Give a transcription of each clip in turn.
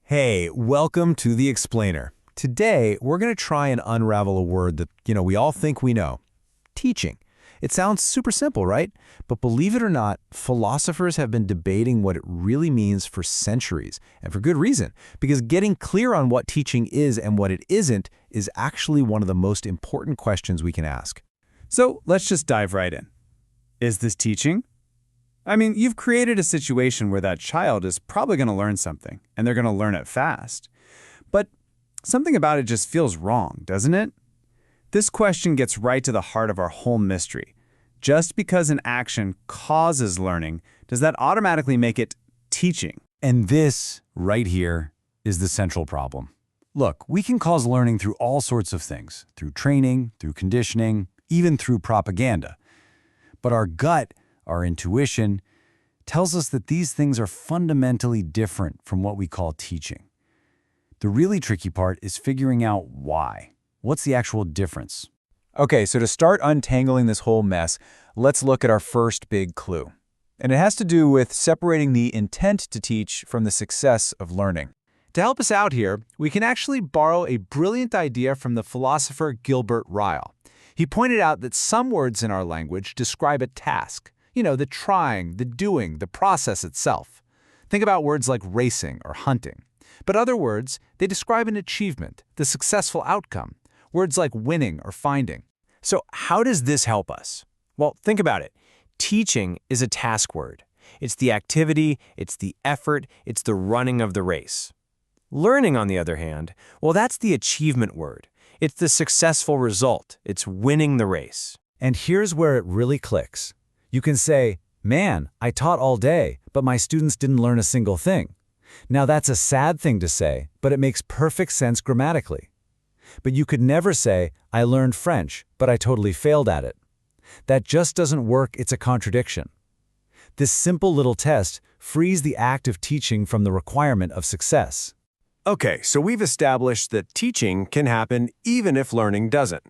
Hey, welcome to The Explainer. Today, we're going to try and unravel a word that, we all think we know. Teaching. It sounds super simple, right? But believe it or not, philosophers have been debating what it really means for centuries, and for good reason, because getting clear on what teaching is and what it isn't is actually one of the most important questions we can ask. So let's just dive right in. Is this teaching? I mean, you've created a situation where that child is probably going to learn something, and they're going to learn it fast. But something about it just feels wrong, doesn't it? This question gets right to the heart of our whole mystery. Just because an action causes learning, does that automatically make it teaching? And this, right here, is the central problem. Look, we can cause learning through all sorts of things, through training, through conditioning, even through propaganda. But our gut, our intuition, tells us that these things are fundamentally different from what we call teaching. The really tricky part is figuring out why. What's the actual difference? Okay, so to start untangling this whole mess, let's look at our first big clue. And it has to do with separating the intent to teach from the success of learning. To help us out here, we can actually borrow a brilliant idea from the philosopher Gilbert Ryle. He pointed out that some words in our language describe a task. The trying, the doing, the process itself. Think about words like racing or hunting. But other words, they describe an achievement, the successful outcome. Words like winning or finding. So how does this help us? Well, think about it. Teaching is a task word. It's the activity, it's the effort, it's the running of the race. Learning, on the other hand, well, that's the achievement word. It's the successful result. It's winning the race. And here's where it really clicks. You can say, man, I taught all day, but my students didn't learn a single thing. Now that's a sad thing to say, but it makes perfect sense grammatically. But you could never say, I learned French, but I totally failed at it. That just doesn't work, it's a contradiction. This simple little test frees the act of teaching from the requirement of success. Okay, so we've established that teaching can happen even if learning doesn't.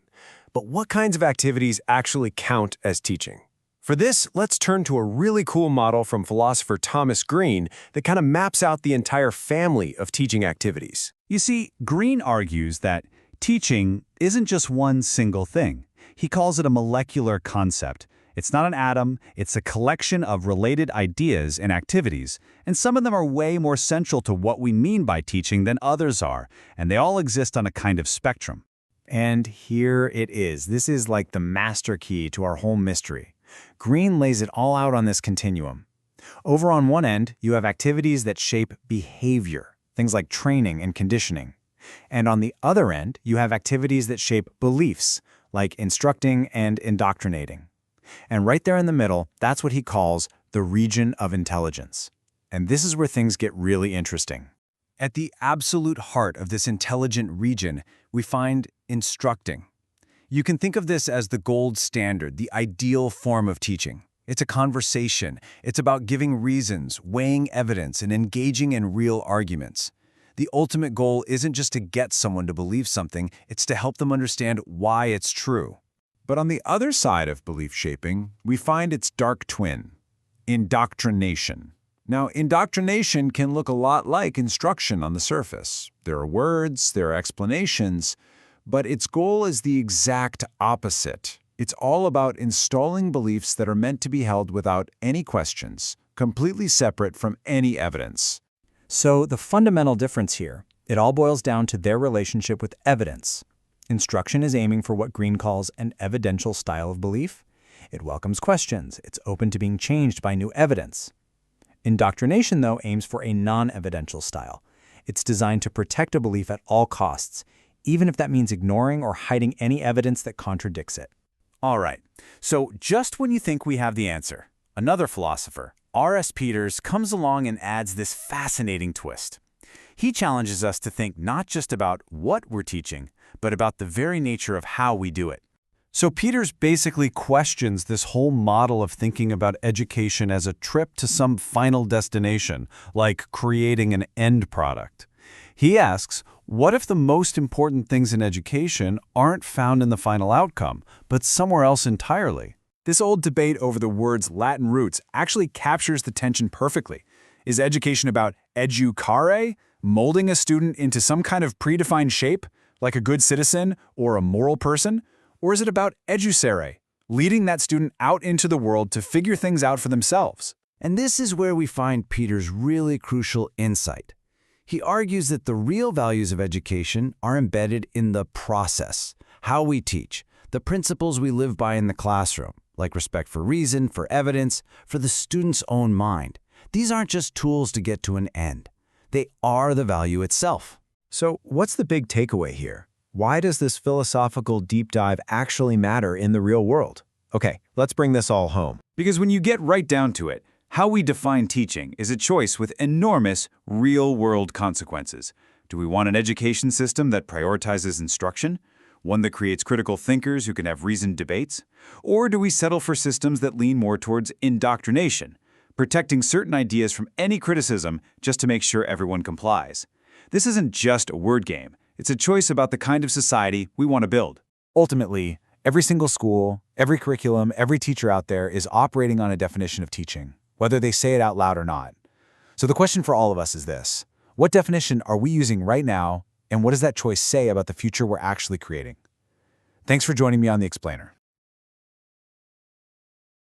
But what kinds of activities actually count as teaching? For this, let's turn to a really cool model from philosopher Thomas Green that kind of maps out the entire family of teaching activities. You see, Green argues that teaching isn't just one single thing. He calls it a molecular concept. It's not an atom, it's a collection of related ideas and activities, and some of them are way more central to what we mean by teaching than others are, and they all exist on a kind of spectrum. And here it is. This is like the master key to our whole mystery. Green lays it all out on this continuum. Over on one end, you have activities that shape behavior, things like training and conditioning. And on the other end, you have activities that shape beliefs, like instructing and indoctrinating. And right there in the middle, that's what he calls the region of intelligence. And this is where things get really interesting. At the absolute heart of this intelligent region, we find instructing. You can think of this as the gold standard, the ideal form of teaching. It's a conversation. It's about giving reasons, weighing evidence, and engaging in real arguments. The ultimate goal isn't just to get someone to believe something, it's to help them understand why it's true. But on the other side of belief shaping, we find its dark twin, indoctrination. Now, indoctrination can look a lot like instruction on the surface. There are words, there are explanations, but its goal is the exact opposite. It's all about installing beliefs that are meant to be held without any questions, completely separate from any evidence. So the fundamental difference here, it all boils down to their relationship with evidence. Instruction is aiming for what Green calls an evidential style of belief. It welcomes questions. It's open to being changed by new evidence. Indoctrination, though, aims for a non-evidential style. It's designed to protect a belief at all costs, even if that means ignoring or hiding any evidence that contradicts it. All right, so just when you think we have the answer, another philosopher, R.S. Peters, comes along and adds this fascinating twist. He challenges us to think not just about what we're teaching, but about the very nature of how we do it. So Peters basically questions this whole model of thinking about education as a trip to some final destination, like creating an end product. He asks, what if the most important things in education aren't found in the final outcome, but somewhere else entirely? This old debate over the word's Latin roots actually captures the tension perfectly. Is education about educare, Molding a student into some kind of predefined shape, like a good citizen or a moral person? Or is it about educere, leading that student out into the world to figure things out for themselves? And this is where we find Peter's really crucial insight. He argues that the real values of education are embedded in the process, how we teach, the principles we live by in the classroom, like respect for reason, for evidence, for the student's own mind. These aren't just tools to get to an end. They are the value itself. So what's the big takeaway here? Why does this philosophical deep dive actually matter in the real world? Okay, let's bring this all home. Because when you get right down to it, how we define teaching is a choice with enormous, real-world consequences. Do we want an education system that prioritizes instruction? One that creates critical thinkers who can have reasoned debates? Or do we settle for systems that lean more towards indoctrination, protecting certain ideas from any criticism just to make sure everyone complies? This isn't just a word game. It's a choice about the kind of society we want to build. Ultimately, every single school, every curriculum, every teacher out there is operating on a definition of teaching, whether they say it out loud or not. So the question for all of us is this: what definition are we using right now, and what does that choice say about the future we're actually creating? Thanks for joining me on The Explainer.